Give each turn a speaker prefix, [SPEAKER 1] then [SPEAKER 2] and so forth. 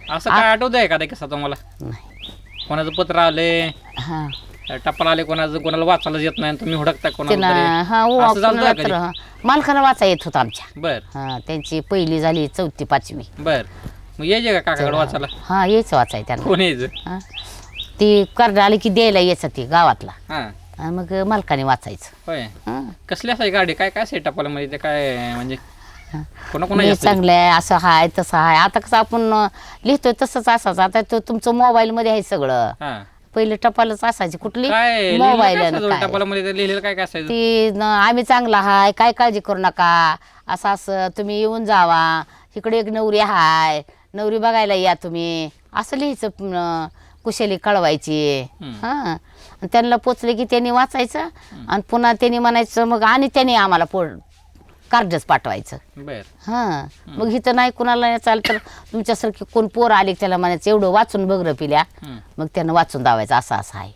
[SPEAKER 1] असं काय आठवतंय का किस्सा तुम्हाला?
[SPEAKER 2] नाही.
[SPEAKER 1] कोणाचं पत्र आले,
[SPEAKER 2] हा
[SPEAKER 1] टपाल आले, कोणाला वाचायला येत नाही, तुम्ही हुडकता
[SPEAKER 2] त्यांना
[SPEAKER 1] कोणाला
[SPEAKER 2] हा
[SPEAKER 1] असं झालं
[SPEAKER 2] कोणाला
[SPEAKER 1] कधी?
[SPEAKER 2] तर मालकाला वाचा येत होता आमच्या.
[SPEAKER 1] बर
[SPEAKER 2] हा त्यांची पहिली झाली 4थी 5वी.
[SPEAKER 1] बर. मग यायचे का काकाकडे वाचायला?
[SPEAKER 2] हा यायचं वाचाय त्यांना.
[SPEAKER 1] कोण यायचं?
[SPEAKER 2] हा ती कर्ज आली की द्यायला यायचं ती गावातला.
[SPEAKER 1] हा
[SPEAKER 2] आणि मग मालकाने वाचायचं.
[SPEAKER 1] होय.
[SPEAKER 2] हा
[SPEAKER 1] कसली असायची गाडी? काय काय असायची टपालामध्ये? ते काय म्हणजे कोणा
[SPEAKER 2] लय चांगलं आहे, असं हाय तसं हाय. आता कसं आपण लिहितोय तसंच असायचं. आता तो तुमचं मोबाईल मध्ये आहे सगळं.
[SPEAKER 1] हा
[SPEAKER 2] पहिले टपालच असायची कुठली
[SPEAKER 1] काय
[SPEAKER 2] मोबाईल
[SPEAKER 1] टपालामध्ये लिहिलेलं काय काय असायचं?
[SPEAKER 2] ती आम्ही चांगला हाय, काय काळजी करू नका, असं असं तुम्ही येऊन जावा, इकडे एक नवरी हाय, नवरी बघायला या तुम्ही, असं लिहायचं. कुशली कळवायची. हा आणि त्यांना पोचले की त्यांनी वाचायचं आणि पुन्हा त्यांनी म्हणायचं मग आणि त्यांनी आम्हाला कार्डच पाठवायचं.
[SPEAKER 1] बर
[SPEAKER 2] हा मग इथं नाही कुणाला चाल तर तुमच्यासारखी कोण पोर आले त्याला म्हणायचं एवढं वाचून बघ र पिल्या, मग त्यानं वाचून दावायचं असं असं आहे.